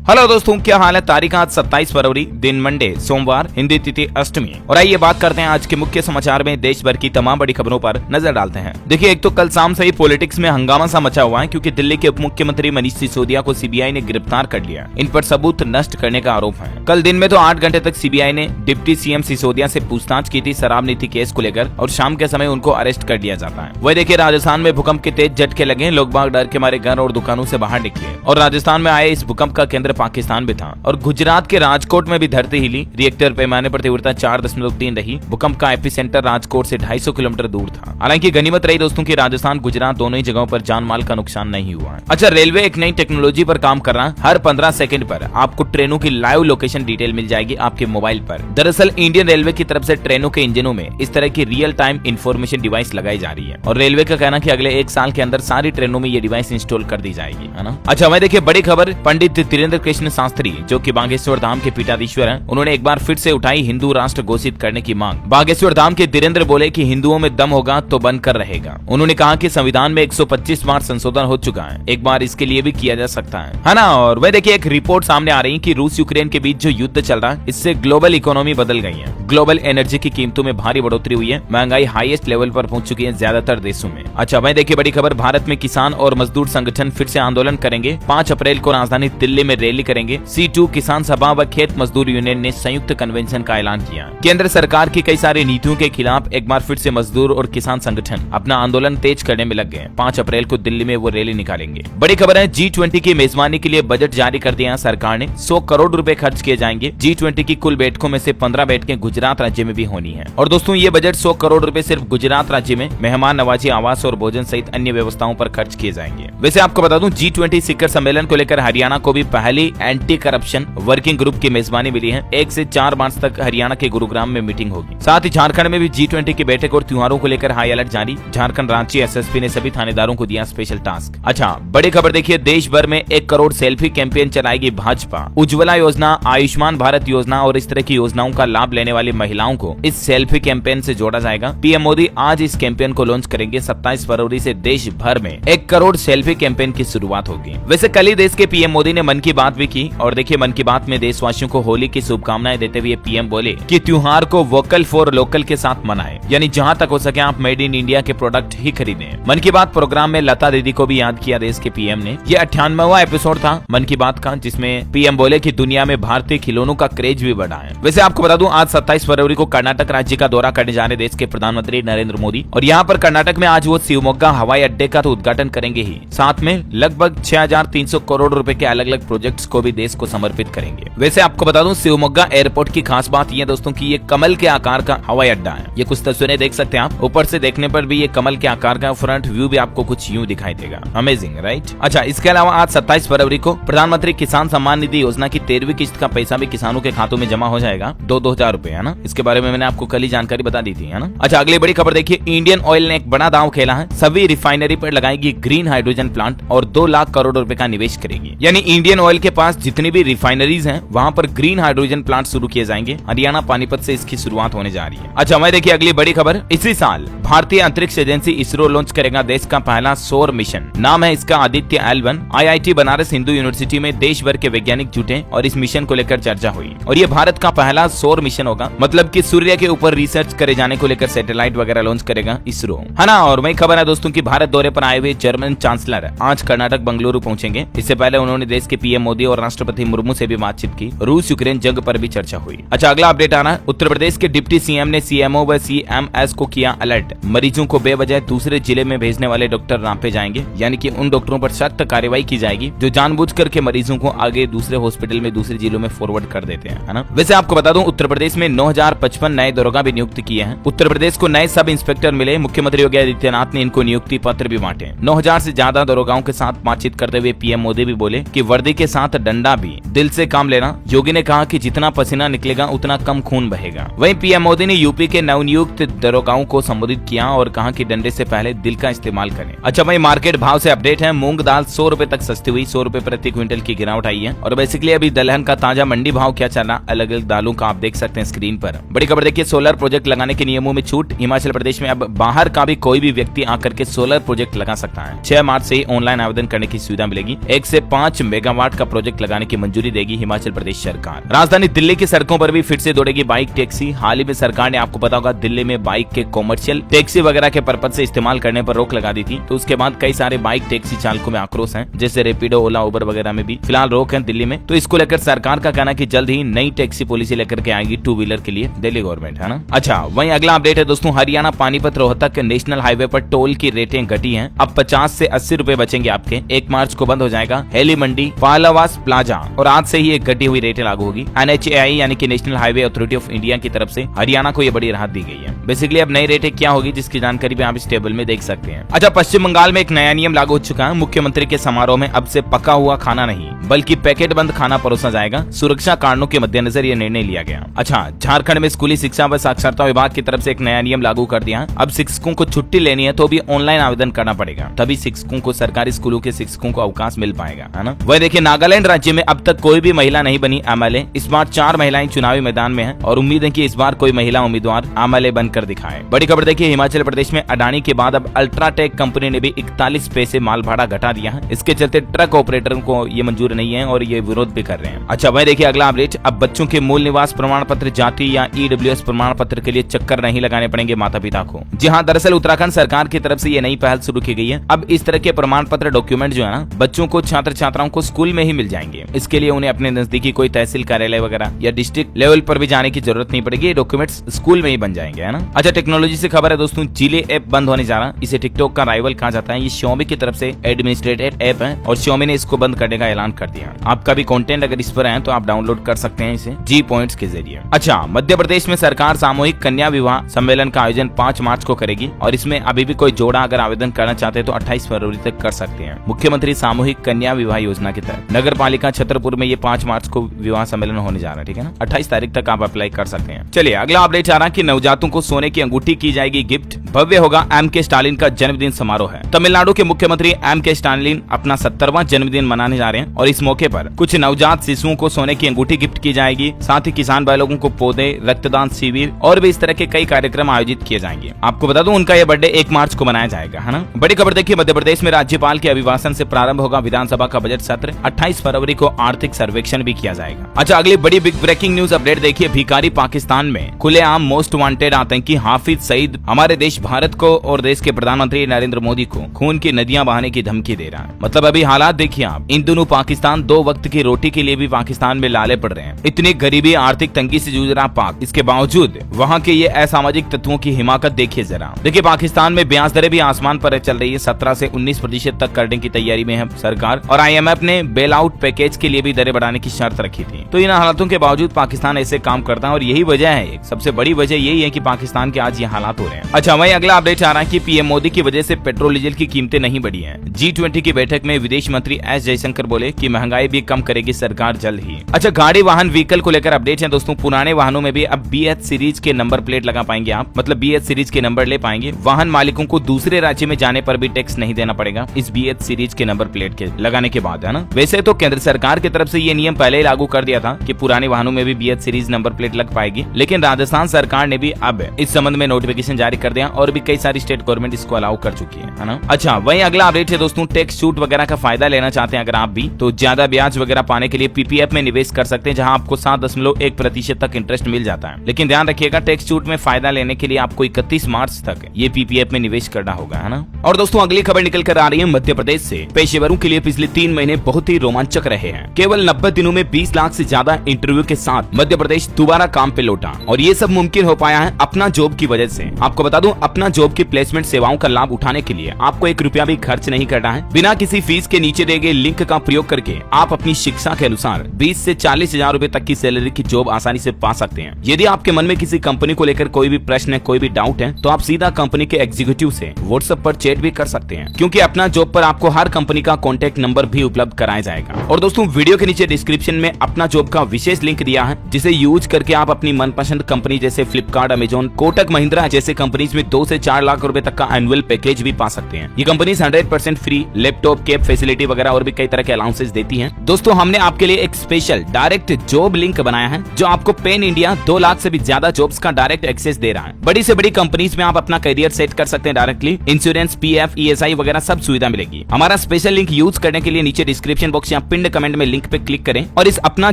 Hello दोस्तों, क्या हाल है। तारीख आज 27 फरवरी, दिन मंडे, सोमवार, हिंदी तिथि अष्टमी। और आइए बात करते हैं आज के मुख्य समाचार में देश भर की तमाम बड़ी खबरों पर नजर डालते हैं। देखिए, एक तो कल शाम से ही पॉलिटिक्स में हंगामा सा मचा हुआ है, क्योंकि दिल्ली के उप मुख्यमंत्री मनीष सिसोदिया को सीबीआई ने गिरफ्तार कर लिया। इन पर सबूत नष्ट करने का आरोप है। कल दिन में तो 8 घंटे तक सीबीआई ने डिप्टी सीएम सिसोदिया से पूछताछ की थी शराब नीति केस को लेकर, और शाम के समय उनको अरेस्ट कर लिया जाता है। वही देखिए, राजस्थान में भूकंप के तेज झटके लगे, लोग बाग डर के मारे घर और दुकानों से बाहर निकले। और राजस्थान में आए इस भूकंप का केंद्र पाकिस्तान भी था। और गुजरात के राजकोट में भी धरती हिली। रिएक्टर पैमाने पर तीव्रता 4.3 रही। भूकंप का एपिसेंटर राजकोट से 250 किलोमीटर दूर था। हालांकि गनीमत रही दोस्तों की राजस्थान गुजरात दोनों ही जगहों पर जान माल का नुकसान नहीं हुआ है। अच्छा, रेलवे एक नई टेक्नोलॉजी पर काम कर रहा है। हर 15 सेकंड पर आपको ट्रेनों की लाइव लोकेशन डिटेल मिल जाएगी आपके मोबाइल पर। दरअसल इंडियन रेलवे की तरफ से ट्रेनों के इंजनों में इस तरह की रियल टाइम इंफॉर्मेशन डिवाइस लगाई जा रही है। और रेलवे का कहना कि अगले 1 साल के अंदर सारी ट्रेनों में ये डिवाइस इंस्टॉल कर दी जाएगी, है ना। अच्छा, वही देखिए बड़ी खबर, पंडित धीरेन्द्र कृष्ण शास्त्री जो कि बागेश्वर धाम के पीठाधीश्वर हैं, उन्होंने एक बार फिर से उठाई हिंदू राष्ट्र घोषित करने की मांग। बागेश्वर धाम के धीरेन्द्र बोले कि हिंदुओं में दम होगा तो बनकर रहेगा। उन्होंने कहा कि संविधान में 125 बार संशोधन हो चुका है, एक बार इसके लिए भी किया जा सकता है ना। और वह देखिए, एक रिपोर्ट सामने आ रही है कि रूस यूक्रेन के बीच जो युद्ध चल रहा है, इससे ग्लोबल इकोनॉमी बदल गई है। ग्लोबल एनर्जी की कीमतों में भारी बढ़ोतरी हुई है। महंगाई हाईएस्ट लेवल पर पहुंच चुकी है ज्यादातर देशों में। अच्छा, वह देखिए बड़ी खबर, भारत में किसान और मजदूर संगठन फिर से आंदोलन करेंगे। 5 अप्रैल को राजधानी दिल्ली में रैली करेंगे। C2 किसान सभा व खेत मजदूर यूनियन ने संयुक्त कन्वेंशन का ऐलान किया। केंद्र सरकार की कई सारी नीतियों के खिलाफ एक बार फिर से मजदूर और किसान संगठन अपना आंदोलन तेज करने में लग गए। 5 अप्रैल को दिल्ली में वो रैली निकालेंगे। बड़ी खबर है, G20 की मेजबानी के लिए बजट जारी कर दिया सरकार ने। 100 करोड़ रुपए खर्च किए जाएंगे। G20 की कुल बैठकों में से 15 बैठकें गुजरात राज्य में भी होनी है। और दोस्तों, ये बजट 100 करोड़ रुपए सिर्फ गुजरात राज्य में मेहमान नवाजी, आवास और भोजन सहित अन्य व्यवस्थाओं पर खर्च किए जाएंगे। वैसे आपको बता दूं, G20 शिखर सम्मेलन को लेकर हरियाणा को भी पहली एंटी करप्शन वर्किंग ग्रुप की मेजबानी मिली है। 1 से 4 मार्च तक हरियाणा के गुरुग्राम में मीटिंग होगी। साथ ही झारखंड में भी G20 की बैठक और त्योहारों को लेकर हाई अलर्ट जारी। झारखंड रांची एसएसपी ने सभी थानेदारों को दिया स्पेशल टास्क। अच्छा, बड़ी खबर देखिए, देश भर में 1 करोड़ सेल्फी कैंपेन चलाएगी भाजपा। उज्ज्वला योजना, आयुष्मान भारत योजना और इस तरह की योजनाओं का लाभ लेने वाली महिलाओं को इस सेल्फी कैंपेन से जोड़ा जाएगा। पीएम मोदी आज इस कैंपेन को लॉन्च करेंगे। 27 फरवरी से देश भर में 1 करोड़ सेल्फी कैंपेन की शुरुआत होगी। वैसे कल ही देश के पीएम मोदी ने मन की बात भी की। और देखिए, मन की बात में देशवासियों को होली की शुभकामनाएं देते हुए पीएम बोले कि त्योहार को वोकल फॉर लोकल के साथ मनाएं, यानी जहां तक हो सके आप मेड इन इंडिया के प्रोडक्ट ही खरीदें। मन की बात प्रोग्राम में लता दीदी को भी याद किया देश के पीएम ने। ये 98वां एपिसोड था मन की बात का, जिसमें पीएम बोले कि दुनिया में भारतीय खिलौनों का क्रेज भी बढ़ा है। वैसे आपको बता दूं, आज 27 फरवरी को कर्नाटक राज्य का दौरा करने जा रहे देश के प्रधानमंत्री नरेंद्र मोदी। और यहाँ पर कर्नाटक में आज वो शिवमोग्गा हवाई अड्डे का तो उद्घाटन करेंगे ही, साथ में लगभग 6300 करोड़ रुपए के अलग अलग प्रोजेक्ट्स को भी देश को समर्पित करेंगे। वैसे आपको बता दूं, शिवमोग्गा एयरपोर्ट की खास बात यह दोस्तों की ये कमल के आकार का हवाई अड्डा है। ये कुछ तस्वीरें देख सकते हैं आप। ऊपर से देखने पर भी ये कमल के आकार का फ्रंट व्यू भी आपको कुछ यूं दिखाई देगा। Amazing, right. अच्छा, इसके अलावा आज 27 फरवरी को प्रधानमंत्री किसान सम्मान निधि योजना की 13वीं किस्त का पैसा भी किसानों के खातों में जमा हो जाएगा। 2-2000 रुपए, है ना। इसके बारे में मैंने आपको कल ही जानकारी बता दी थी, है ना। अच्छा, अगली बड़ी खबर देखिए, इंडियन ऑयल ने एक बड़ा दांव खेला है। सभी रिफाइनरी पर लगाएगी ग्रीन हाइड्रोजन प्लांट और 2 लाख करोड़ रुपए का निवेश करेगी। यानी इंडियन ऑयल के पास जितनी भी रिफाइनरीज हैं, वहां पर ग्रीन हाइड्रोजन प्लांट शुरू किए जाएंगे। हरियाणा पानीपत से इसकी शुरुआत होने जा रही है। अच्छा, मैं देखिए अगली बड़ी खबर, इसी साल भारतीय अंतरिक्ष एजेंसी इसरो लॉन्च करेगा देश का पहला सौर मिशन। नाम है इसका Aditya L1। IIT Banaras Hindu university में देश भर के वैज्ञानिक जुटे और इस मिशन को लेकर चर्चा हुई। और ये भारत का पहला सौर मिशन होगा, मतलब कि सूर्य के ऊपर रिसर्च करे जाने को लेकर सैटेलाइट वगैरह लॉन्च करेगा इसरो, है ना। और वही खबर है दोस्तों की, भारत दौरे पर आए हुए जर्मन चांसलर आज कर्नाटक बंगलुरु पहुंचेंगे। इससे पहले उन्होंने देश के पीएम मोदी और राष्ट्रपति मुर्मू से भी बातचीत की। रूस यूक्रेन जंग पर भी चर्चा हुई। अच्छा, अगला अपडेट आना है, उत्तर प्रदेश के डिप्टी सीएम ने सीएमओ व सीएमएस को किया अलर्ट। मरीजों को बेवजह दूसरे जिले में भेजने वाले डॉक्टर नापे जाएंगे, यानी कि उन डॉक्टरों पर सख्त कार्रवाई की जाएगी जो जानबूझकर के मरीजों को आगे दूसरे हॉस्पिटल में दूसरे जिलों में फॉरवर्ड कर देते हैं, है ना। वैसे आपको बता दूं, उत्तर प्रदेश में 9055 नए दरोगा भी नियुक्त किए हैं। उत्तर प्रदेश को नए सब इंस्पेक्टर मिले। मुख्यमंत्री योगी आदित्यनाथ ने इनको नियुक्ति पत्र भी बांटे। 9000 से ज्यादा दरोगाओं के साथ बातचीत करते हुए पीएम मोदी भी बोले कि वर्दी के साथ डंडा भी, दिल से काम लेना। योगी ने कहा कि जितना पसीना निकलेगा उतना कम खून बहेगा। वहीं पीएम मोदी ने यूपी के नवनियुक्त दरोगाओं को संबोधित किया और कहा कि डंडे से पहले दिल का इस्तेमाल करें। अच्छा भाई, मार्केट भाव से अपडेट है। मूंग दाल 100 रुपए तक सस्ती हुई, 100 रुपए प्रति क्विंटल की गिरावट आई है। और बेसिकली अभी दलहन का ताजा मंडी भाव क्या चला, अलग अलग दालों का आप देख सकते हैं स्क्रीन पर। बड़ी खबर देखिए, सोलर प्रोजेक्ट लगाने के नियमों में छूट। हिमाचल प्रदेश में अब बाहर का भी कोई भी व्यक्ति आकर के सोलर प्रोजेक्ट लगा सकता है। 6 मार्च से ही ऑनलाइन आवेदन करने की सुविधा मिलेगी। 1 से 5 मेगावाट का प्रोजेक्ट लगाने की मंजूरी देगी हिमाचल प्रदेश सरकार। राजधानी दिल्ली की सड़कों पर भी फिर से दौड़ेगी बाइक टैक्सी। हाल ही में सरकार ने, आपको पता होगा, दिल्ली में बाइक के कॉमर्शियल टैक्सी वगैरह के पर्पज से इस्तेमाल करने पर रोक लगा दी थी। तो उसके बाद कई सारे बाइक टैक्सी चालकों में आक्रोश है, जैसे रेपिडो, ओला, उबर वगैरह में भी फिलहाल रोक है दिल्ली में। तो इसको लेकर सरकार का कहना कि जल्द ही नई टैक्सी पॉलिसी लेकर के आएगी टू व्हीलर के लिए दिल्ली गवर्नमेंट, है ना। अच्छा, वहीं अगला अपडेट है दोस्तों, हरियाणा पानीपत रोहतक नेशनल हाईवे पर टोल की रेटें घटी हैं। अब 50 से 80 रुपए बचेंगे आपके। 1 मार्च को बंद हो जाएगा हेली मंडी, पालावास प्लाजा और आज से ही एक घटी हुई रेटें लागू होगी। NHAI यानी कि national highway authority of India की तरफ से हरियाणा को ये बड़ी राहत दी गई है। बेसिकली अब नई रेटें क्या होगी जिसकी जानकारी भी आप इस टेबल में देख सकते हैं। अच्छा, पश्चिम बंगाल में एक नया नियम लागू हो चुका है। मुख्यमंत्री के समारोह में अब से पका हुआ खाना नहीं बल्कि पैकेट बंद खाना परोसा जाएगा। सुरक्षा कारणों के मद्देनजर ये निर्णय लिया गया। अच्छा, झारखंड में स्कूली शिक्षा व साक्षरता विभाग की तरफ से एक नया नियम लागू कर दिया है। अब शिक्षकों को छुट्टी लेनी है तो भी ऑनलाइन आवेदन करना पड़ेगा, तभी शिक्षकों को, सरकारी स्कूलों के शिक्षकों को अवकाश मिल पाएगा, है ना। वही देखिए, नागालैंड राज्य में अब तक कोई भी महिला नहीं बनी MLA। इस बार 4 महिलाएं चुनावी मैदान में हैं और उम्मीद है कि इस बार कोई महिला उम्मीदवार MLA बनकर दिखाए। बड़ी खबर देखिए, हिमाचल प्रदेश में अडानी के बाद अब अल्ट्राटेक कंपनी ने भी 41 पैसे माल भाड़ा घटा दिया है। इसके चलते ट्रक ऑपरेटरों को ये मंजूर नहीं है और ये विरोध भी कर रहे हैं। अच्छा, वही देखिए अगला अपडेट, अब बच्चों के मूल निवास प्रमाण पत्र, जाति या EWS प्रमाण पत्र के लिए चक्कर नहीं लगाने पड़ेंगे माता पिता को। जी हाँ, दरअसल उत्तराखंड सरकार की तरफ से ये नई पहल शुरू की गई है। अब इस तरह के प्रमाण पत्र डॉक्यूमेंट जो है ना, बच्चों को, छात्र छात्राओं को स्कूल में ही मिल जाएंगे। इसके लिए उन्हें अपने नजदीकी कोई तहसील कार्यालय वगैरह या डिस्ट्रिक्ट लेवल पर भी जाने की जरूरत नहीं पड़ेगी। ये डॉक्यूमेंट्स स्कूल में ही बन जाएंगे, है ना। अच्छा, टेक्नोलॉजी से खबर है दोस्तों, जिले ऐप बंद होने जा रहा। इसे टिकटॉक का राइवल कहा जाता है। ये Xiaomi की तरफ से एडमिनिस्ट्रेटेड ऐप है और Xiaomi ने इसको बंद करने का ऐलान कर दिया। आपका भी कंटेंट अगर इस पर है तो आप डाउनलोड कर सकते हैं इसे G पॉइंट्स के जरिए। अच्छा, मध्य प्रदेश में सरकार सामूहिक कन्या विवाह सम्मेलन का आयोजन 5 मार्च को करेगी और इसमें अभी भी कोई जोड़ा अगर आवेदन करना चाहते हैं तो 28 फरवरी तक कर सकते हैं। मुख्यमंत्री सामूहिक कन्या विवाह योजना के तहत नगर पालिका छतरपुर में ये 5 मार्च को विवाह सम्मेलन होने जा रहा है, ठीक है ना। 28 तारीख तक आप अप्लाई कर सकते हैं। चलिए अगला अपडेट आ रहा है कि नवजातों को सोने की अंगूठी की जाएगी गिफ्ट। भव्य होगा M.K. स्टालिन का जन्मदिन समारोह है। तमिलनाडु के मुख्यमंत्री M.K. स्टालिन अपना 70वां जन्मदिन मनाने जा रहे हैं और इस मौके पर कुछ नवजात शिशुओं को सोने की अंगूठी गिफ्ट की जाएगी। साथ ही किसान भाई लोगों को पौधे, रक्तदान शिविर और भी इस तरह के कई कार्यक्रम आयोजित किए जाएंगे। आपको बता दूं, उनका यह बर्थडे 1 मार्च को मनाया जाएगा, है ना। बड़ी खबर देखिए, मध्य प्रदेश में राज्यपाल के अभिभाषण से प्रारंभ होगा विधानसभा का बजट सत्र। 28 फरवरी को आर्थिक सर्वेक्षण भी किया जाएगा। अच्छा, अगली बड़ी बिग ब्रेकिंग न्यूज अपडेट देखिए, भिखारी पाकिस्तान में खुलेआम मोस्ट वांटेड आतंकी हाफिज सईद हमारे देश भारत को और देश के प्रधानमंत्री नरेंद्र मोदी को खून की नदियां बहाने की धमकी दे रहा है। मतलब अभी हालात देखिए आप, इन दोनों पाकिस्तान 2 वक्त की रोटी के लिए भी पाकिस्तान में लाले पड़ रहे हैं। इतनी गरीबी, आर्थिक तंगी से जूझ रहा पाक, इसके बावजूद वहाँ के ये असामाजिक तत्वों की हिमाकत देखिए जरा। देखिए, पाकिस्तान में ब्याज दरें भी आसमान पर चल रही है। 17 से 19% तक करने की तैयारी में है सरकार और IMF ने बेल आउट पैकेज के लिए भी दरें बढ़ाने की शर्त रखी थी। तो इन हालातों के बावजूद पाकिस्तान ऐसे काम करता है और यही वजह है, सबसे बड़ी वजह यही है कि पाकिस्तान के आज ये हालात हो रहे हैं। अच्छा, वहीं अगला अपडेट आ रहा है कि PM मोदी की वजह से पेट्रोल डीजल की कीमतें नहीं बढ़ी हैं। G20 की बैठक में विदेश मंत्री S जयशंकर बोले कि महंगाई भी कम करेगी सरकार जल्द ही। अच्छा, गाड़ी वाहन व्हीकल को लेकर अपडेट है दोस्तों। पुराने वाहनों में भी अब BH सीरीज के नंबर प्लेट लगा पाएंगे आप, मतलब BH सीरीज के नंबर ले पाएंगे। वाहन मालिकों को दूसरे राज्य में जाने पर भी टैक्स नहीं देना पड़ेगा इस BH सीरीज के नंबर प्लेट के लगाने के बाद, है ना। वैसे तो केंद्र सरकार की तरफ से ये नियम पहले ही लागू कर दिया था कि पुराने वाहनों में भी BH सीरीज नंबर प्लेट लग पाएगी, लेकिन राजस्थान सरकार ने भी अब इस संबंध में नोटिफिकेशन जारी कर दिया और भी कई सारी स्टेट गवर्नमेंट इसको अलाउ कर चुकी है ना। अच्छा, वहीं अगला अपडेट है दोस्तों, टैक्स छूट वगैरह का फायदा लेना चाहते हैं अगर आप भी, तो ज्यादा ब्याज वगैरह पाने के लिए PPF में निवेश कर सकते हैं, जहां आपको 7.1% तक इंटरेस्ट मिल जाता है। लेकिन ध्यान रखिएगा, टैक्स छूट में फायदा लेने के लिए आपको 31 मार्च तक ये PPF में निवेश करना होगा, है ना। और दोस्तों अगली खबर निकल कर आ रही है मध्य प्रदेश से। पेशेवरों के लिए पिछले 3 महीने बहुत ही रोमांचक रहे हैं। केवल 90 दिनों में 20 लाख से ज्यादा इंटरव्यू के साथ मध्य प्रदेश दोबारा काम पे लौटा और ये सब मुमकिन हो पाया है अपना जॉब की वजह से। आपको बता दूं, अपना जॉब की प्लेसमेंट सेवाओं का लाभ उठाने के लिए आपको 1 रुपया भी खर्च नहीं करना है। बिना किसी फीस के नीचे दिए गए लिंक का प्रयोग करके आप अपनी शिक्षा के अनुसार 20 से 40 हजार रूपए तक की सैलरी की जॉब आसानी से पा सकते हैं। यदि आपके मन में किसी कंपनी को लेकर कोई भी प्रश्न है, कोई भी डाउट है, तो आप सीधा कंपनी के एग्जीक्यूटिव से व्हाट्सएप पर चैट भी कर सकते हैं, क्योंकि अपना जॉब पर आपको हर कंपनी का कॉन्टैक्ट नंबर भी उपलब्ध कराया जाएगा। और दोस्तों वीडियो के नीचे डिस्क्रिप्शन में अपना जॉब का विशेष लिंक दिया है, जिसे यूज करके आप अपनी मनपसंद कंपनी जैसे फ्लिपकार्ट, अमेजोन, कोटक महिंद्रा जैसे कंपनीज में 2 से 4 लाख रुपए तक का एनुअल पैकेज भी पा सकते हैं। ये companies 100% free laptop cab facility वगैरह और भी कई तरह के अलाउंसेस देती हैं। दोस्तों हमने आपके लिए एक स्पेशल डायरेक्ट जॉब लिंक बनाया है जो आपको पेन इंडिया 2 लाख से भी ज्यादा जॉब्स का डायरेक्ट एक्सेस दे रहा है। बड़ी से बड़ी कंपनीज में आप अपना करियर सेट कर सकते हैं डायरेक्टली। इंश्योरेंस, पीएफ, ईएसआई वगैरह सब सुविधा मिलेगी। हमारा स्पेशल लिंक यूज करने के लिए नीचे डिस्क्रिप्शन बॉक्स या पिंड कमेंट में लिंक पे क्लिक करें और इस अपना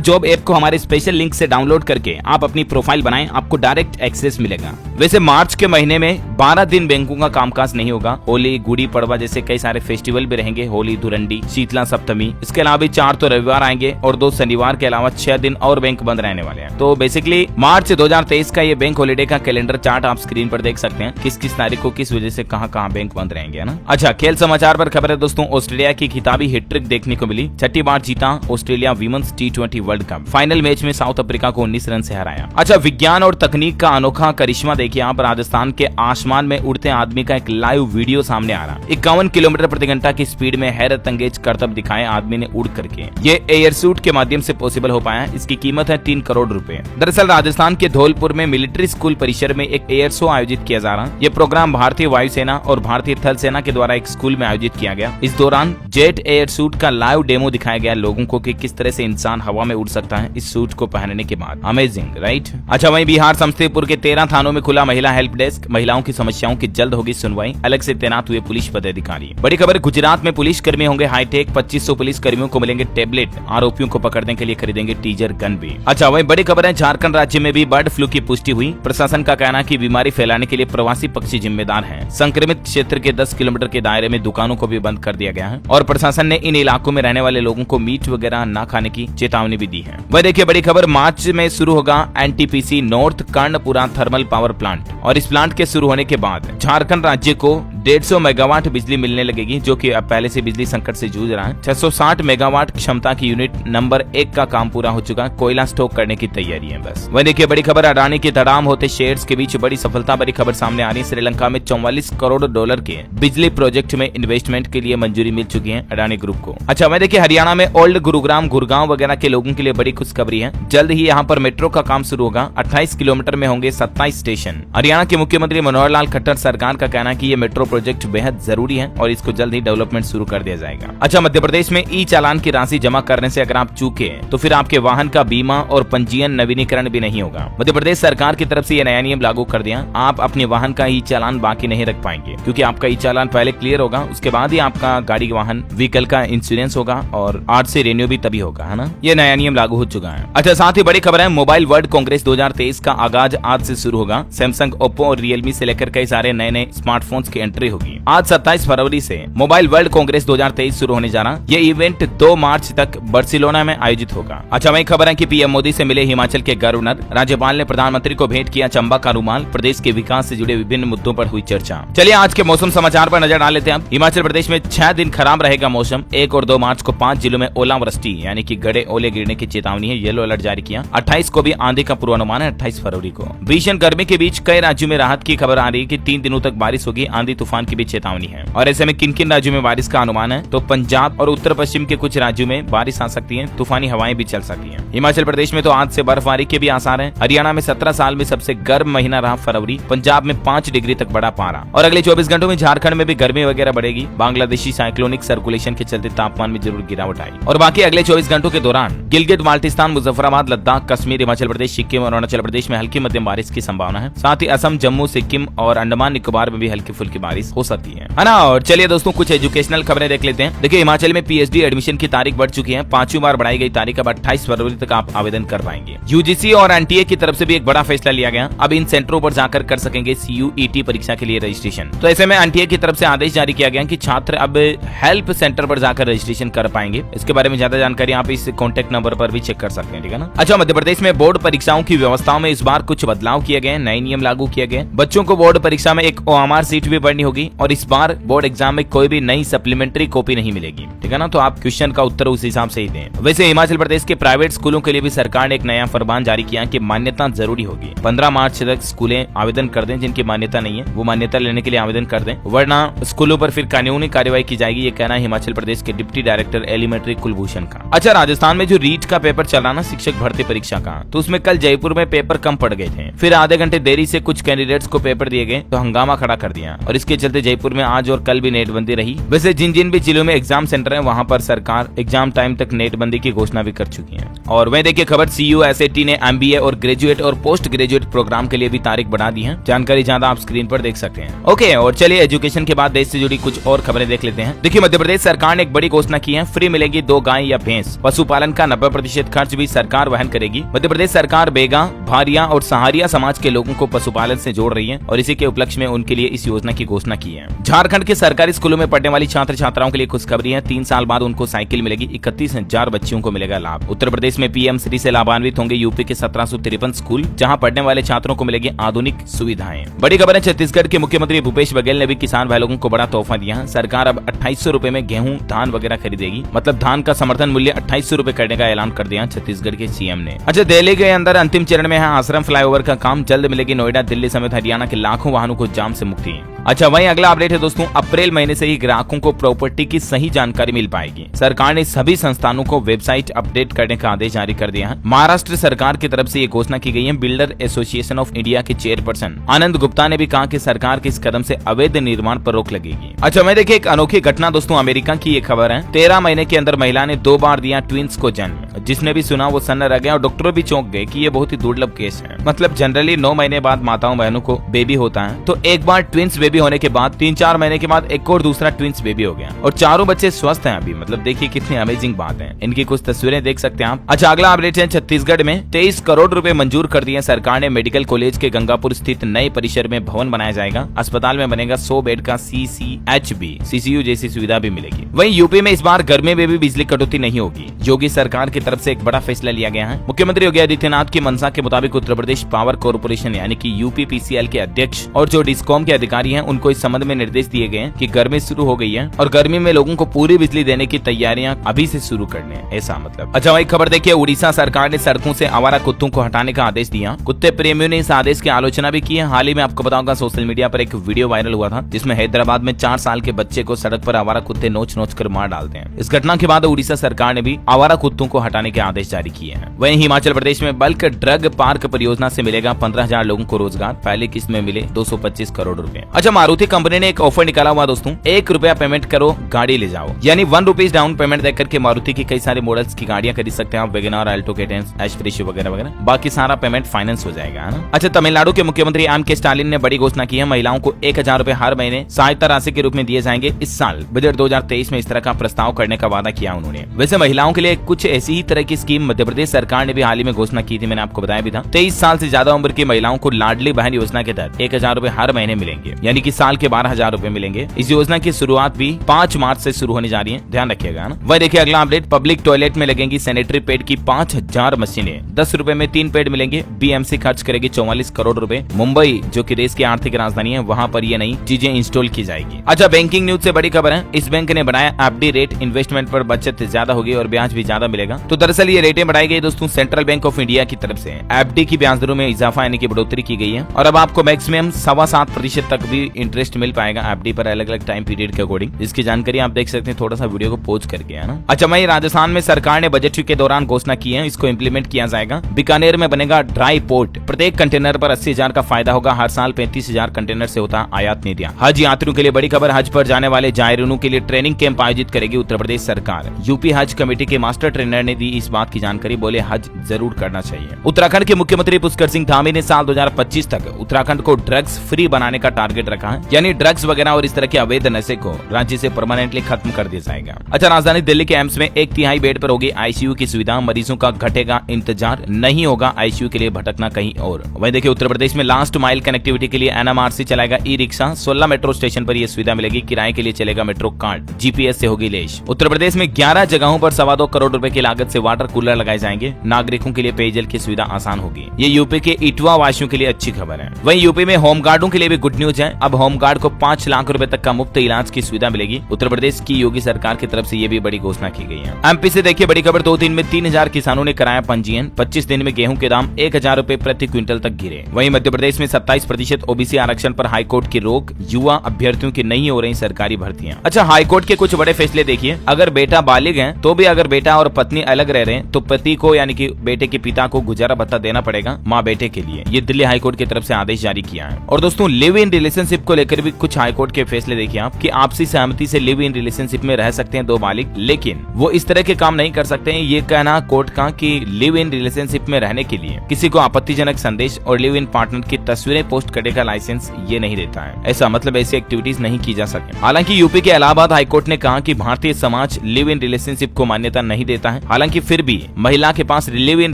जॉब ऐप को हमारे स्पेशल लिंक से डाउनलोड करके आप अपनी प्रोफाइल बनाएं, आपको डायरेक्ट एक्सेस मिलेगा। वैसे मार्च के महीने में 12 दिन बैंकों का कामकाज नहीं होगा। होली, गुड़ी पड़वा जैसे कई सारे फेस्टिवल भी रहेंगे, होली, धुरंडी, शीतला सप्तमी। इसके अलावा 4 तो रविवार आएंगे और 2 शनिवार के अलावा 6 दिन और बैंक बंद रहने वाले हैं। तो बेसिकली मार्च 2023 का ये बैंक हॉलीडे का कैलेंडर चार्ट आप स्क्रीन पर देख सकते हैं, किस किस तारीख को किस वजह से कहां बैंक बंद रहेंगे ना। अच्छा, खेल समाचार पर खबर है दोस्तों, ऑस्ट्रेलिया की खिताबी हैट्रिक देखने को मिली। 6ठी बार जीता Australia women's T20 world cup. Final match में साउथ अफ्रीका को 19 रन से हराया। अच्छा, विज्ञान और तकनीक का अनोखा करिश्मा देखिए आप। राजस्थान के आसमान में उड़ते आदमी का एक लाइव वीडियो सामने आ रहा। 51 किलोमीटर प्रति घंटा की स्पीड में हैरत अंगेज करतब दिखाए आदमी ने उड़ करके। ये एयर सूट के माध्यम से पॉसिबल हो पाया। इसकी कीमत है 3 करोड़ रुपए। दरअसल राजस्थान के धौलपुर में मिलिट्री स्कूल परिसर में एक एयर शो आयोजित किया जा रहा। ये प्रोग्राम भारतीय वायुसेना और भारतीय थल सेना के द्वारा एक स्कूल में आयोजित किया गया। इस दौरान जेट एयर सूट का लाइव डेमो दिखाया गया लोगों को कि किस तरह से इंसान हवा में उड़ सकता है इस सूट को पहनने के बाद। Amazing, right. अच्छा, वहीं बिहार समस्तीपुर के 13 थानों में खुला महिला हेल्प डेस्क। महिलाओं की समस्याओं की जल्द होगी सुनवाई। अलग से तैनात हुए पुलिस पदाधिकारी। बड़ी खबर, गुजरात में पुलिस कर्मी होंगे हाईटेक। 2500 पुलिस कर्मियों को मिलेंगे टैबलेट। आरोपियों को पकड़ने के लिए खरीदेंगे टीजर गन भी। अच्छा, वहीं बड़ी खबर है, झारखंड राज्य में भी बर्ड फ्लू की पुष्टि हुई। प्रशासन का कहना है कि बीमारी फैलाने के लिए प्रवासी पक्षी जिम्मेदार हैं। संक्रमित क्षेत्र के 10 किलोमीटर के दायरे में दुकानों को भी बंद कर दिया गया है और प्रशासन ने इन इलाकों में रहने वाले लोगों को मीट वगैरह न खाने की चेतावनी भी दी है। वह देखिए बड़ी खबर, मार्च में शुरू होगा NTPC North Karanpura thermal power plant और इस प्लांट के शुरू होने के बाद झारखंड राज्य को 150 मेगावाट बिजली मिलने लगेगी, जो कि अब पहले से बिजली संकट से जूझ रहा है। 660 मेगावाट क्षमता की यूनिट नंबर 1 का काम पूरा हो चुका है। कोयला स्टॉक करने की तैयारी है बस। वह देखिए बड़ी खबर, अडानी के धड़ाम होते शेयर्स के बीच बड़ी सफलता भरी खबर सामने आ रही है। श्रीलंका में 44 करोड़ डॉलर के बिजली प्रोजेक्ट में इन्वेस्टमेंट के लिए मंजूरी मिल चुकी है अडानी ग्रुप को। अच्छा, वह देखिए हरियाणा में ओल्ड गुरुग्राम, गुड़गांव वगैरह के लोगों के लिए बड़ी खुशखबरी है। जल्द ही यहाँ पर मेट्रो का काम शुरू होगा। 28 किलोमीटर में होंगे 27 स्टेशन। हरियाणा के मुख्यमंत्री मनोहर लाल खट्टर सरकार का कहना है कि ये मेट्रो प्रोजेक्ट बेहद जरूरी है और इसको जल्द ही डेवलपमेंट शुरू कर दिया जाएगा। अच्छा, मध्य प्रदेश में ई चालान की राशि जमा करने से अगर आप चूके तो फिर आपके वाहन का बीमा और पंजीयन नवीनीकरण भी नहीं होगा। मध्य प्रदेश सरकार की तरफ से ये नया नियम लागू कर दिया। आप अपने वाहन का ई चालान बाकी नहीं रख पाएंगे क्योंकि आपका ई चालान पहले क्लियर होगा, उसके बाद ही आपका गाड़ी वाहन व्हीकल का इंश्योरेंस होगा और 8 से रेन्यू भी तभी होगा, है ना। ये नया नियम लागू हो चुका है। अच्छा, साथ ही बड़ी खबर है, मोबाइल वर्ल्ड कांग्रेस 2023 का आगाज आज से शुरू होगा। सैमसंग, ओप्पो और रियलमी से लेकर कई सारे नए नए स्मार्टफोन्स की एंट्री होगी। आज 27 फरवरी से मोबाइल वर्ल्ड कांग्रेस 2023 शुरू होने जा रहा। ये इवेंट 2 मार्च तक बार्सिलोना में आयोजित होगा। अच्छा, वही खबर है कि पीएम मोदी से मिले हिमाचल के गवर्नर। राज्यपाल ने प्रधानमंत्री को भेंट किया चंबा का रुमाल। प्रदेश के विकास से जुड़े विभिन्न मुद्दों पर हुई चर्चा। चलिए आज के मौसम समाचार पर नजर डाल लेते हैं। हिमाचल प्रदेश में 6 दिन खराब रहेगा मौसम। 1 और 2 मार्च को 5 जिलों में ओलावृष्टि यानी कि गड़े ओले गिरने की चेतावनी है, येलो अलर्ट जारी किया। 28 को भी आंधी का पूर्वानुमान है। 28 फरवरी को भीषण गर्मी के बीच कई राज्यों में राहत की खबर आ रही है कि 3 दिनों तक बारिश होगी। आंधी तूफान की भी चेतावनी है और ऐसे में किन किन राज्यों में बारिश का अनुमान है, तो पंजाब और उत्तर पश्चिम के कुछ राज्यों में बारिश आ सकती है। तूफानी हवाएं भी चल सकती हैं। हिमाचल प्रदेश में तो आज से बर्फबारी के भी आसार हैं। हरियाणा में 17 साल में सबसे गर्म महीना रहा फरवरी। पंजाब में 5 डिग्री तक बढ़ा पारा और अगले 24 घंटों में झारखंड में भी गर्मी वगैरह बढ़ेगी। बांग्लादेशी साइक्लोनिक सर्कुलेशन के चलते तापमान में जरूर गिरावट आई और बाकी अगले 24 घंटों के दौरान गिलगित, बाल्टिस्तान, मुजफ्फराबाद, लद्दाख, कश्मीर, हिमाचल प्रदेश, सिक्किम और अरुणाचल प्रदेश में हल्की मध्यम बारिश की संभावना है। साथ ही असम, जम्मू, सिक्किम और अंडमान निकोबार में भी हल्की फुल्की बारिश हो सकती है ना। और चलिए दोस्तों कुछ एजुकेशनल खबरें देख लेते हैं। देखिए हिमाचल में पीएचडी एडमिशन की तारीख बढ़ चुकी है। 5वीं बार बढ़ाई गई तारीख अब 28 फरवरी तक आप आवेदन कर पाएंगे। यूजीसी और एनटीए की तरफ से भी एक बड़ा फैसला लिया गया। अब इन सेंटरों पर जाकर कर सकेंगे CUET परीक्षा के लिए रजिस्ट्रेशन। तो ऐसे में एनटीए की तरफ से आदेश जारी किया गया कि छात्र अब हेल्प सेंटर पर जाकर रजिस्ट्रेशन कर पाएंगे। इसके बारे में ज्यादा जानकारी आप इस कॉन्टेक्ट नंबर पर भी चेक कर सकते हैं, ठीक है ना। अच्छा, मध्य प्रदेश में बोर्ड परीक्षाओं की व्यवस्थाओं में इस बार कुछ बदलाव किए गए, नए नियम लागू किए गए। बच्चों को बोर्ड परीक्षा में एक OMR सीट भी पढ़नी होगी। होगी और इस बार बोर्ड एग्जाम में कोई भी नई सप्लीमेंट्री कॉपी नहीं मिलेगी, ठीक है ना। तो आप क्वेश्चन का उत्तर उस हिसाब से ही दें। वैसे हिमाचल प्रदेश के प्राइवेट स्कूलों के लिए भी सरकार ने एक नया फरमान जारी किया कि मान्यता जरूरी होगी। 15 मार्च तक स्कूलें आवेदन कर दें, जिनकी मान्यता नहीं है वो मान्यता लेने के लिए आवेदन कर दें, वरना स्कूलों पर फिर कानूनी कार्रवाई की जाएगी। ये कहना है हिमाचल प्रदेश के डिप्टी डायरेक्टर एलिमेंट्री कुलभूषण का। अच्छा, राजस्थान में जो रीट का पेपर चल रहा ना शिक्षक भर्ती परीक्षा का, तो उसमें कल जयपुर में पेपर कम पड़ गए थे। फिर आधे घंटे देरी से कुछ कैंडिडेट्स को पेपर दिए गए तो हंगामा खड़ा कर दिया और इसके चलते जयपुर में आज और कल भी नेटबंदी रही। वैसे जिन जिन भी जिलों में एग्जाम सेंटर है वहाँ पर सरकार एग्जाम टाइम तक नेटबंदी की घोषणा भी कर चुकी है। और वह देखिए खबर, CU SAT ने MBA और ग्रेजुएट और पोस्ट ग्रेजुएट प्रोग्राम के लिए भी तारीख बढ़ा दी है। जानकारी ज्यादा आप स्क्रीन पर देख सकते हैं। ओके, और चलिए एजुकेशन के बाद देश से जुड़ी कुछ और खबरें देख लेते हैं। देखिए मध्य प्रदेश सरकार ने एक बड़ी घोषणा की है, फ्री मिलेगी 2 गाय या भैंस। पशुपालन का 90% खर्च भी सरकार वहन करेगी। मध्य प्रदेश सरकार बेगा, भारिया और सहारिया समाज के लोगों को पशुपालन से जोड़ रही है और इसी के उपलक्ष्य में उनके लिए इस योजना की घोषणा की है। झारखंड के सरकारी स्कूलों में पढ़ने वाली छात्र छात्राओं के लिए खुशखबरी है, 3 साल बाद उनको साइकिल मिलेगी। 31,000 बच्चियों को मिलेगा लाभ। उत्तर प्रदेश में PM श्री से लाभान्वित होंगे यूपी के 1753 स्कूल, जहां पढ़ने वाले छात्रों को मिलेगी आधुनिक सुविधाएं। बड़ी खबर है, छत्तीसगढ़ के मुख्यमंत्री भूपेश बघेल ने भी किसान भाई लोगों को बड़ा तोहफा दिया है। सरकार अब 2800 रुपए में गेहूं, धान वगैरह खरीदेगी। मतलब धान का समर्थन मूल्य 2800 रुपए करने का ऐलान कर दिया छत्तीसगढ़ के CM ने। अच्छा, दिल्ली के अंदर अंतिम चरण में है आश्रम फ्लाईओवर का काम, जल्द मिलेगी नोएडा, दिल्ली समेत हरियाणा के लाखों वाहनों को जाम से मुक्ति। अच्छा, वहीं अगला अपडेट है दोस्तों, अप्रैल महीने से ही ग्राहकों को प्रॉपर्टी की सही जानकारी मिल पाएगी। सरकार ने सभी संस्थानों को वेबसाइट अपडेट करने का आदेश जारी कर दिया है। महाराष्ट्र सरकार की तरफ से ये घोषणा की गई है। बिल्डर एसोसिएशन ऑफ इंडिया के चेयरपर्सन आनंद गुप्ता ने भी कहा कि सरकार के इस कदम से अवैध निर्माण पर रोक लगेगी। अच्छा, मैं देखिए एक अनोखी घटना दोस्तों, अमेरिका की ये खबर है। 13 महीने के अंदर महिला ने 2 बार दिया ट्विंस को जन्म। जिसने भी सुना वो सन्न रह गया और डॉक्टर भी चौंक गए कि ये बहुत ही दुर्लभ केस है। मतलब जनरली 9 महीने बाद माताओं बहनों को बेबी होता है, तो एक बार ट्विंस बेबी होने के बाद 3-4 महीने के बाद एक और दूसरा ट्विंस बेबी हो गया और चारों बच्चे स्वस्थ हैं अभी। मतलब देखिए कितनी अमेजिंग बात है। इनकी कुछ तस्वीरें देख सकते हैं आप। अच्छा, अगला अपडेट है, छत्तीसगढ़ में 23 करोड़ रुपए मंजूर कर दिए सरकार ने। मेडिकल कॉलेज के गंगापुर स्थित नए परिसर में भवन बनाया जाएगा। अस्पताल में बनेगा 100 बेड का CCU जैसी सुविधा भी मिलेगी। वहीं यूपी में इस बार गर्मी में भी बिजली कटौती नहीं होगी। योगी सरकार की तरफ से एक बड़ा फैसला लिया गया है। मुख्यमंत्री योगी आदित्यनाथ की मंशा के मुताबिक उत्तर प्रदेश पावर कॉर्पोरेशन यानी कि UPPCL के अध्यक्ष और जो डिस्कॉम के अधिकारी हैं उनको इस संबंध में निर्देश दिए गए हैं कि गर्मी शुरू हो गई है और गर्मी में लोगों को पूरी बिजली देने की तैयारियां अभी से शुरू करने हैं, ऐसा मतलब। अच्छा, वही खबर देखिए, उड़ीसा सरकार ने सड़कों से आवारा कुत्तों को हटाने का आदेश दिया। कुत्ते प्रेमियों ने इस आदेश की आलोचना भी की है। हाल ही में आपको बताऊंगा सोशल मीडिया पर एक वीडियो वायरल हुआ था जिसमें हैदराबाद में 4 साल के बच्चे को सड़क पर आवारा कुत्ते नोच नोच कर मार डालते हैं। इस घटना के बाद उड़ीसा सरकार ने भी आवारा कुत्तों को हटाने के आदेश जारी किए हैं। वहीं हिमाचल प्रदेश में बल्क ड्रग पार्क परियोजना से मिलेगा 15,000 लोगों को रोजगार। पहली किस्त में मिले 225 करोड़ रुपए। अच्छा, मारुति कंपनी ने एक ऑफर निकाला हुआ दोस्तों, 1 रुपया पेमेंट करो गाड़ी ले जाओ, यानी 1 रुपीज डाउन पेमेंट देकर के मारुति की कई सारे मॉडल्स की गाड़ियां खरीद सकते हैं आप, वैगनआर, अल्टो, केटेंस, एश प्रेशियो वगैरह वगैरह। बाकी सारा पेमेंट फाइनेंस हो जाएगा, है ना। अच्छा, तमिलनाडु के मुख्यमंत्री M.K. स्टालिन ने बड़ी घोषणा की है। महिलाओं को 1,000 रुपए हर महीने सहायता राशि के रूप में दिए जाएंगे। इस साल बजट 2023 में इस तरह का प्रस्ताव करने का वादा किया उन्होंने। वैसे महिलाओं के लिए कुछ ऐसी ही तरह की स्कीम मध्य प्रदेश सरकार ने भी हाल ही में घोषणा की थी, मैंने आपको बताया भी था। 23 साल से ज्यादा उम्र की महिलाओं को लाडली बहन योजना के तहत 1,000 रुपए हर महीने मिलेंगे, यानी कि साल के 12,000 रुपए मिलेंगे। इस योजना की शुरुआत भी 5 मार्च से शुरू होने जा रही है, ध्यान रखिएगा ना। वह देखिए अगला अपडेट, पब्लिक टॉयलेट में लगेंगी सैनिटरी पैड की 5,000 मशीनें। 10 रुपए में 3 पैड मिलेंगे। BMC खर्च करेगी 44 करोड़ रुपए। मुंबई जो कि देश की आर्थिक राजधानी है, वहाँ पर ये नई चीजें इंस्टॉल की जाएगी। अच्छा, बैंकिंग न्यूज से बड़ी खबर है, इस बैंक ने बढ़ाया FD रेट। इन्वेस्टमेंट पर बचत ज्यादा होगी और ब्याज भी ज्यादा मिलेगा। तो दरअसल ये रेटें बढ़ाई गई दोस्तों सेंट्रल बैंक ऑफ इंडिया की तरफ से। FD की ब्याज दरों में इजाफा यानी कि बढ़ोतरी की गई है और अब आपको मैक्सिमम 7.25% तक भी इंटरेस्ट मिल पाएगा FD पर अलग अलग टाइम पीरियड के अकॉर्डिंग। इसकी जानकारी आप देख सकते हैं थोड़ा सा वीडियो को पॉज करके, है ना। अच्छा, वहीं राजस्थान में सरकार ने बजट के दौरान घोषणा की है, इसको इम्प्लीमेंट किया जाएगा। बीकानेर में बनेगा ड्राई पोर्ट। प्रत्येक कंटेनर पर 80,000 का फायदा होगा। हर साल 35,000 कंटेनर से होता आयात निर्यात। हज यात्रियों के लिए बड़ी खबर, हज पर जाने वाले जायरीनों के लिए ट्रेनिंग कैंप आयोजित करेगी उत्तर प्रदेश सरकार। यूपी हज कमेटी के मास्टर ट्रेनर ने दी इस बात की जानकारी, बोले हज जरूर करना चाहिए। उत्तराखंड के मुख्यमंत्री पुष्कर सिंह धामी ने साल 2025 तक उत्तराखंड को ड्रग्स फ्री बनाने का टारगेट रखा है, यानी ड्रग्स वगैरह और इस तरह के अवैध नशे को राज्य से परमानेंटली खत्म कर दिया जाएगा। अच्छा, राजधानी दिल्ली के एम्स में 1/3 बेड पर होगी ICU की सुविधा। मरीजों का घटेगा इंतजार, नहीं होगा ICU के लिए भटकना कहीं और। वहीं देखिए उत्तर प्रदेश में लास्ट माइल कनेक्टिविटी के लिए NMRC चलाएगा ई-रिक्शा। 16 मेट्रो स्टेशन पर यह सुविधा मिलेगी। किराए के लिए चलेगा मेट्रो कार्ड। GPS से होगी लैस। उत्तर प्रदेश में 11 जगहों पर 2.25 करोड़ रुपए की लागत से वाटर कूलर लगाए जाएंगे। नागरिकों के लिए पेयजल की सुविधा आसान होगी। ये यूपी के इटवा वासियों के लिए अच्छी खबर है। वहीं यूपी में होमगार्डों के लिए भी गुड न्यूज है। अब अब होमगार्ड को 5 लाख रुपए तक का मुफ्त इलाज की सुविधा मिलेगी। उत्तर प्रदेश की योगी सरकार की तरफ से ये भी बड़ी घोषणा की गई है। एमपी से देखिए बड़ी खबर, 2 दिन में 3000 किसानों ने कराया पंजीयन। 25 दिन में गेहूं के दाम 1000 रुपए प्रति क्विंटल तक गिरे। वहीं मध्य प्रदेश में 27% ओबीसी आरक्षण पर हाईकोर्ट की रोक। युवा अभ्यर्थियों की नहीं हो रही सरकारी भर्तियां। अच्छा, हाईकोर्ट के कुछ बड़े फैसले देखिए। अगर बेटा बालिग है तो भी अगर बेटा और पत्नी अलग रह रहे हैं तो पति को यानी कि बेटे के पिता को गुजारा भत्ता देना पड़ेगा माँ बेटे के लिए। ये दिल्ली हाईकोर्ट की तरफ से आदेश जारी किया है। और दोस्तों, लिव इन रिलेशनशिप को लेकर भी कुछ हाईकोर्ट के फैसले देखिए आप, कि आपसी सहमति से लिव इन रिलेशनशिप में रह सकते हैं 2 बालिग, लेकिन वो इस तरह के काम नहीं कर सकते हैं। ये कहना कोर्ट का कि लिव इन रिलेशनशिप में रहने के लिए किसी को आपत्तिजनक संदेश और लिव इन पार्टनर की तस्वीरें पोस्ट करने का लाइसेंस ये नहीं देता है। ऐसा मतलब ऐसी एक्टिविटीज नहीं की जा सके। हालांकि यूपी के इलाहाबाद हाईकोर्ट ने कहा कि Bharatiya Samaj live in relationship को मान्यता नहीं देता है। हालांकि फिर भी महिला के पास लिव इन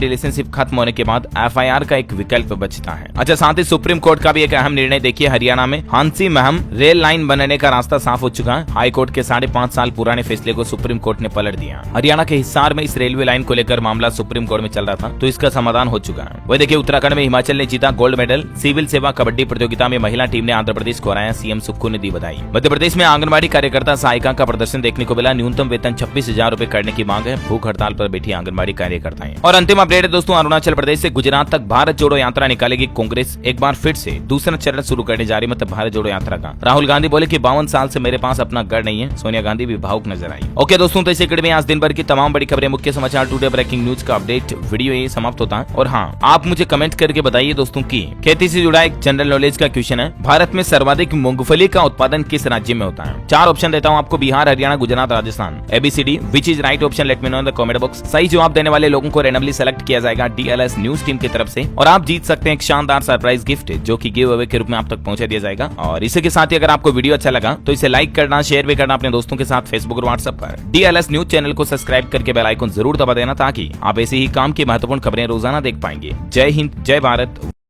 रिलेशनशिप खत्म होने के बाद एफआईआर का एक विकल्प बचता है। अच्छा, साथ ही सुप्रीम कोर्ट का भी एक अहम निर्णय देखिए। हरियाणा में हांसी महम रेल लाइन बनने का रास्ता साफ हो चुका है। हाईकोर्ट के 5.5 साल पुराने फैसले को सुप्रीम कोर्ट ने पलट दिया। हरियाणा के हिसार में इस रेलवे लाइन को लेकर मामला सुप्रीम कोर्ट में चल रहा था, तो इसका समाधान हो चुका है। वही देखिए, उत्तराखंड में हिमाचल ने जीता गोल्ड मेडल। सिविल सेवा कबड्डी प्रतियोगिता में महिला टीम ने आंध्र प्रदेश को हराया। सीएम सुक्खू ने दी बधाई। मध्य प्रदेश में आंगनबाड़ी कार्यकर्ता सहायिका का प्रदर्शन देखने को मिला। न्यूनतम वेतन 26,000 रुपए करने की मांग है। भूख हड़ताल पर बैठी आंगनबाड़ी कार्यकर्ताएं। और अंतिम अपडेट है दोस्तों, अरुणाचल प्रदेश से गुजरात तक भारत जोड़ो यात्रा निकालेगी कांग्रेस। एक बार फिर से दूसरा चरण शुरू करने जा रही, मतलब भारत जोड़ो यात्रा का। राहुल गांधी बोले कि 52 साल से मेरे पास अपना घर नहीं है। सोनिया गांधी भी भावुक नजर आई। ओके दोस्तों, तो इसी कड़ी में आज दिन भर की तमाम बड़ी खबरें, मुख्य समाचार, टुडे ब्रेकिंग न्यूज का अपडेट वीडियो ये समाप्त होता है। और हाँ, आप मुझे कमेंट करके बताइए दोस्तों की खेती से जुड़ा एक जनरल नॉलेज का क्वेश्चन है, भारत में सर्वाधिक मूंगफली का उत्पादन किस राज्य में होता है? 4 ऑप्शन देता हूँ आपको, Bihar, Haryana, Gujarat, Rajasthan. ABCD, which is right option, let me know in the comment box. सही जवाब देने वाले लोगों को रैंडमली सेलेक्ट किया जाएगा DLS न्यूज टीम की तरफ से, और आप जीत सकते हैं एक शानदार सरप्राइज गिफ्ट जो कि गिव अवे के रूप में आप तक पहुंचा दिया जाएगा। और इसी के साथ ही अगर आपको वीडियो अच्छा लगा तो इसे लाइक करना, शेयर भी करना अपने दोस्तों के साथ फेसबुक और व्हाट्सएप पर। DLS न्यूज चैनल को सब्सक्राइब करके बेल आइकन जरूर दबा देना, ताकि आप ऐसे ही काम की महत्वपूर्ण खबरें रोजाना देख पाएंगे। जय हिंद, जय भारत।